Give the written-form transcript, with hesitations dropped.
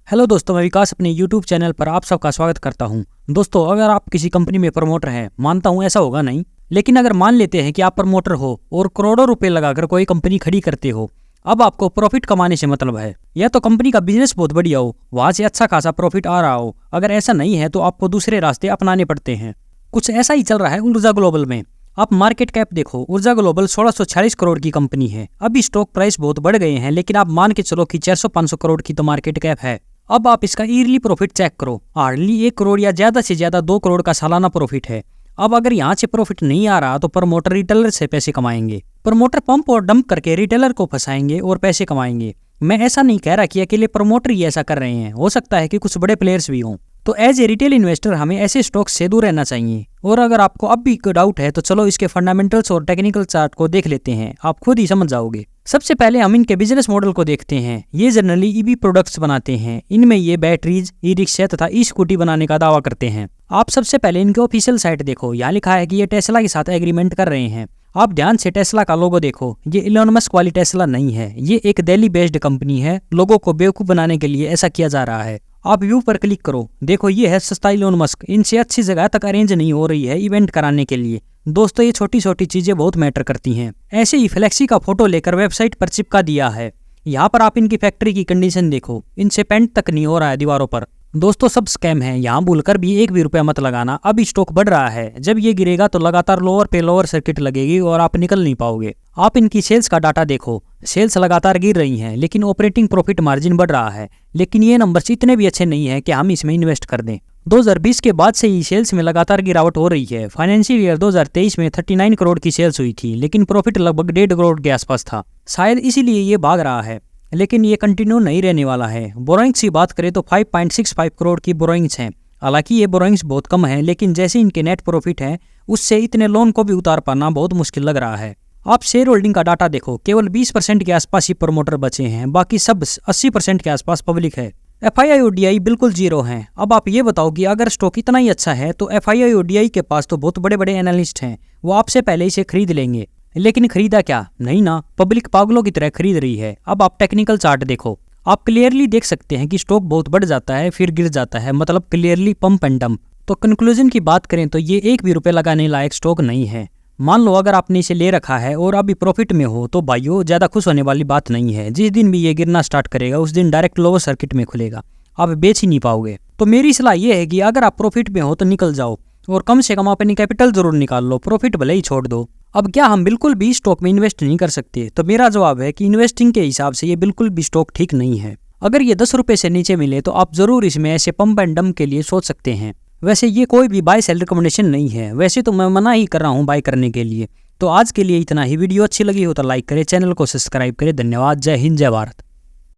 Hello दोस्तों, मैं विकास अपने यूट्यूब चैनल पर आप सबका स्वागत करता हूं। दोस्तों, अगर आप किसी कंपनी में प्रमोटर हैं, मानता हूं ऐसा होगा नहीं, लेकिन अगर मान लेते हैं कि आप प्रमोटर हो और करोड़ों रुपए लगाकर कोई कंपनी खड़ी करते हो। अब आपको प्रॉफिट कमाने से मतलब है, या तो कंपनी का बिजनेस बहुत बढ़िया हो, वहां से अच्छा खासा प्रॉफिट आ रहा हो। अगर ऐसा नहीं है तो आपको दूसरे रास्ते अपनाने पड़ते हैं। कुछ ऐसा ही चल रहा है ऊर्जा ग्लोबल में। आप मार्केट कैप देखो, ऊर्जा ग्लोबल 1646 करोड़ की कंपनी है। अभी स्टॉक प्राइस बहुत बढ़ गए हैं, लेकिन आप मान के चलो कि 400-500 करोड़ की तो मार्केट कैप है। अब आप इसका ईयरली प्रॉफिट चेक करो, हार्डली 1 करोड़ या ज्यादा से ज्यादा 2 करोड़ का सालाना प्रॉफिट है। अब अगर यहाँ से प्रॉफिट नहीं आ रहा तो प्रमोटर रिटेलर से पैसे कमाएंगे। प्रमोटर पंप और डंप करके रिटेलर को फंसाएंगे और पैसे कमाएंगे। मैं ऐसा नहीं कह रहा कि अकेले प्रमोटर ही ऐसा कर रहे हैं, हो सकता है कि कुछ बड़े प्लेयर्स भी हों। तो एज ए रिटेल इन्वेस्टर हमें ऐसे स्टॉक से दूर रहना चाहिए। और अगर आपको अब भी डाउट है तो चलो इसके फंडामेंटल्स और टेक्निकल चार्ट को देख लेते हैं, आप खुद ही समझ जाओगे। सबसे पहले हम इनके बिजनेस मॉडल को देखते हैं। ये जनरली ईवी प्रोडक्ट्स बनाते हैं। इनमें ये बैटरीज, ई रिक्शा तथा ई स्कूटी बनाने का दावा करते हैं। आप सबसे पहले इनके ऑफिशियल साइट देखो, यहाँ लिखा है कि ये टेस्ला के साथ एग्रीमेंट कर रहे हैं। आप ध्यान से टेस्ला का लोगो देखो, ये इलॉन मस्क वाली टेस्ला नहीं है, ये एक दिल्ली बेस्ड कंपनी है। लोगों को बेवकूफ बनाने के लिए ऐसा किया जा रहा है। आप व्यू पर क्लिक करो, देखो ये है सस्ता इलॉन मस्क। इनसे अच्छी जगह तक अरेंज नहीं हो रही है इवेंट कराने के लिए। दोस्तों, ये छोटी छोटी चीजें बहुत मैटर करती हैं। ऐसे ही फ्लेक्सी का फोटो लेकर वेबसाइट पर चिपका दिया है। यहाँ पर आप इनकी फैक्ट्री की कंडीशन देखो, इनसे पेंट तक नहीं हो रहा है दीवारों पर। दोस्तों, सब स्कैम है, यहाँ भूलकर भी एक भी रुपया मत लगाना। अब स्टॉक बढ़ रहा है, जब ये गिरेगा तो लगातार लोअर पे लोअर सर्किट लगेगी और आप निकल नहीं पाओगे। आप इनकी सेल्स का डाटा देखो, सेल्स लगातार गिर रही हैं, लेकिन ऑपरेटिंग प्रॉफिट मार्जिन बढ़ रहा है। लेकिन ये नंबर्स इतने भी अच्छे नहीं है कि हम इसमें इन्वेस्ट कर दें। 2020 के बाद से ही सेल्स में लगातार गिरावट हो रही है। फाइनेंशियल ईयर 2023 में 39 करोड़ की सेल्स हुई थी, लेकिन प्रॉफिट लगभग 1.5 करोड़ के आसपास था। शायद इसीलिए ये भाग रहा है, लेकिन ये कंटिन्यू नहीं रहने वाला है। बोरोइंग्स की बात करें तो 5.65 करोड़ की बोरोइंग्स हैं। हालांकि ये बोरोइंग्स बहुत कम है, लेकिन जैसे इनके नेट प्रॉफिट है, उससे इतने लोन को भी उतार पाना बहुत मुश्किल लग रहा है। आप शेयर होल्डिंग का डाटा देखो, केवल 20% के आसपास ही प्रमोटर बचे हैं, बाकी सब 80% के आसपास पब्लिक है। FII ODI बिल्कुल जीरो है। अब आप ये बताओ कि अगर स्टॉक इतना ही अच्छा है तो FII ODI के पास तो बहुत बड़े बड़े एनालिस्ट हैं, वो आपसे पहले इसे खरीद लेंगे। लेकिन खरीदा क्या? नहीं ना, पब्लिक पागलों की तरह खरीद रही है। अब आप टेक्निकल चार्ट देखो, आप क्लियरली देख सकते हैं कि स्टॉक बहुत बढ़ जाता है फिर गिर जाता है, मतलब क्लियरली पंप एंड डंप। तो कंक्लूजन की बात करें तो ये एक भी रुपए लगाने लायक स्टॉक नहीं है। मान लो अगर आपने इसे ले रखा है और अभी प्रॉफिट में हो तो भाइयों, ज्यादा खुश होने वाली बात नहीं है। जिस दिन भी ये गिरना स्टार्ट करेगा उस दिन डायरेक्ट लोअर सर्किट में खुलेगा, आप बेच ही नहीं पाओगे। तो मेरी सलाह ये है कि अगर आप प्रॉफिट में हो तो निकल जाओ, और कम से कम अपनी कैपिटल जरूर निकाल लो, प्रॉफिट भले ही छोड़ दो। अब क्या हम बिल्कुल भी स्टॉक में इन्वेस्ट नहीं कर सकते? तो मेरा जवाब है कि इन्वेस्टिंग के हिसाब से ये बिल्कुल भी स्टॉक ठीक नहीं है। अगर ये 10 रुपए से नीचे मिले तो आप जरूर इसमें ऐसे पंप एंड डंप के लिए सोच सकते हैं। वैसे ये कोई भी बाय सेल रिकमेंडेशन नहीं है, वैसे तो मैं मना ही कर रहा हूँ बाय करने के लिए। तो आज के लिए इतना ही। वीडियो अच्छी लगी हो तो लाइक करें, चैनल को सब्सक्राइब करें। धन्यवाद। जय हिंद, जय भारत।